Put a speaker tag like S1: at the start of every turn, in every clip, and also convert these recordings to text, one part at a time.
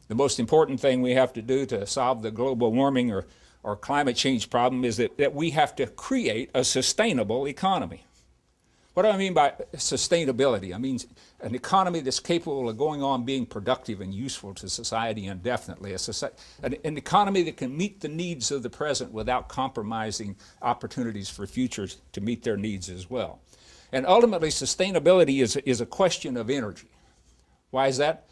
S1: The most important thing we have to do to solve the global warming or climate change problem is that we have to create a sustainable economy. What do I mean by sustainability? I mean an economy that's capable of going on being productive and useful to society indefinitely. An economy that can meet the needs of the present without compromising opportunities for futures to meet their needs as well. And ultimately, sustainability is a question of energy. Why is that?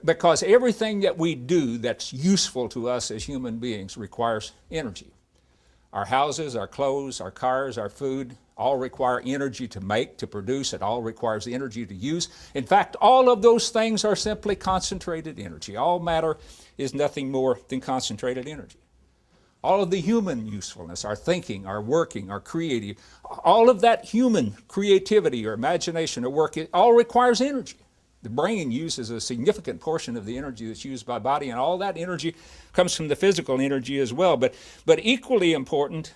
S1: Because everything that we do that's useful to us as human beings requires energy. Our houses, our clothes, our cars, our food, all require energy to make, to produce. It all requires energy to use. In fact, all of those things are simply concentrated energy. All matter is nothing more than concentrated energy. All of the human usefulness, our thinking, our working, our creative, all of that human creativity or imagination or work, it all requires energy. The brain uses a significant portion of the energy that's used by body, and all that energy comes from the physical energy as well. But equally important,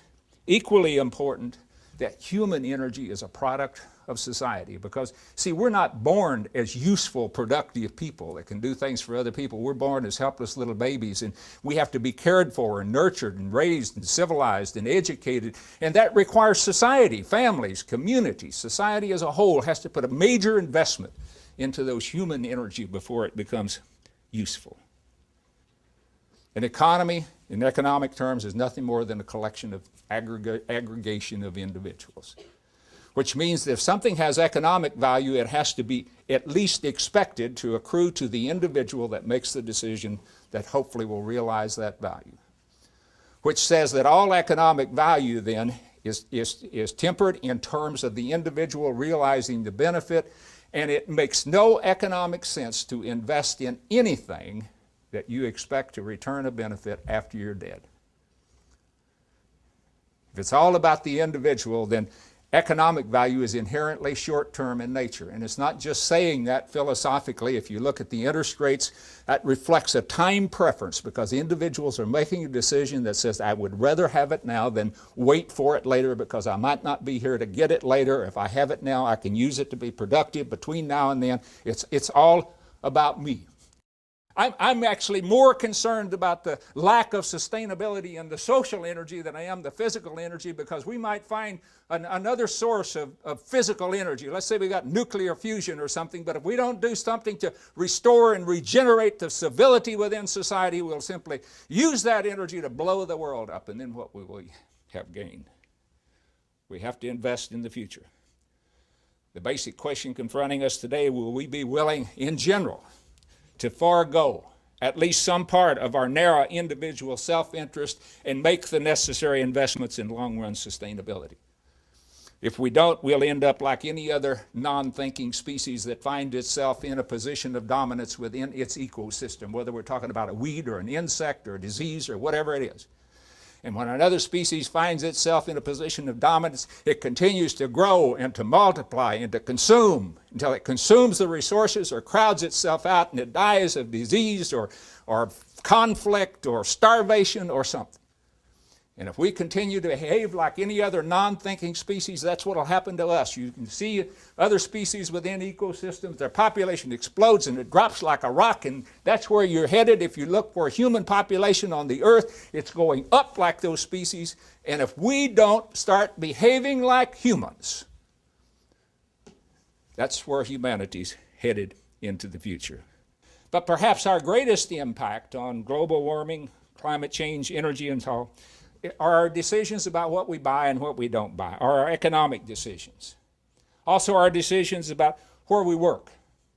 S1: that human energy is a product of society. Because, see, we're not born as useful, productive people that can do things for other people. We're born as helpless little babies, and we have to be cared for and nurtured and raised and civilized and educated. And that requires society, families, communities. Society as a whole has to put a major investment into those human energy before it becomes useful. An economy, in economic terms, is nothing more than a collection of aggregation of individuals. Which means that if something has economic value, it has to be at least expected to accrue to the individual that makes the decision that hopefully will realize that value. Which says that all economic value then is tempered in terms of the individual realizing the benefit, and it makes no economic sense to invest in anything that you expect to return a benefit after you're dead. If it's all about the individual, then economic value is inherently short-term in nature. And it's not just saying that philosophically. If you look at the interest rates, that reflects a time preference, because individuals are making a decision that says, I would rather have it now than wait for it later, because I might not be here to get it later. If I have it now, I can use it to be productive between now and then. It's all about me. I'm actually more concerned about the lack of sustainability in the social energy than I am the physical energy, because we might find another source of physical energy. Let's say we got nuclear fusion or something, but if we don't do something to restore and regenerate the civility within society, we'll simply use that energy to blow the world up, and then what will we have gained? We have to invest in the future. The basic question confronting us today, will we be willing in general to forego at least some part of our narrow individual self-interest and make the necessary investments in long-run sustainability? If we don't, we'll end up like any other non-thinking species that finds itself in a position of dominance within its ecosystem, whether we're talking about a weed or an insect or a disease or whatever it is. And when another species finds itself in a position of dominance, it continues to grow and to multiply and to consume until it consumes the resources or crowds itself out, and it dies of disease or conflict or starvation or something. And if we continue to behave like any other non-thinking species, that's what will happen to us. You can see other species within ecosystems, their population explodes and it drops like a rock, and that's where you're headed. If you look for a human population on the earth, it's going up like those species. And if we don't start behaving like humans, that's where humanity's headed into the future. But perhaps our greatest impact on global warming, climate change, energy, and all are our decisions about what we buy and what we don't buy, are our economic decisions. Also our decisions about where we work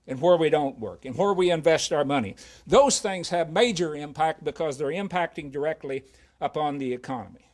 S1: and where we don't work and where we invest our money. Those things have major impact because they're impacting directly upon the economy.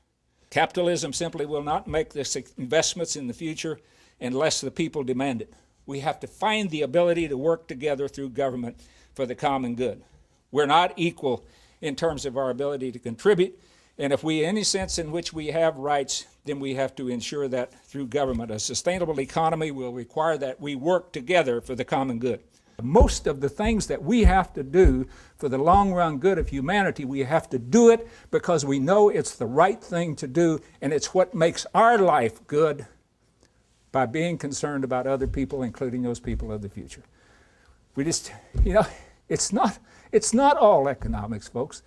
S1: Capitalism simply will not make the investments in the future unless the people demand it. We have to find the ability to work together through government for the common good. We're not equal in terms of our ability to contribute. And if we, any sense in which we have rights, then we have to ensure that through government. A sustainable economy will require that we work together for the common good. Most of the things that we have to do for the long-run good of humanity, we have to do it because we know it's the right thing to do, and it's what makes our life good by being concerned about other people, including those people of the future. We just, It's not all economics, folks.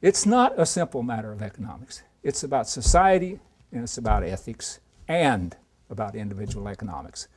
S1: It's not a simple matter of economics. It's about society, and it's about ethics, and about individual economics.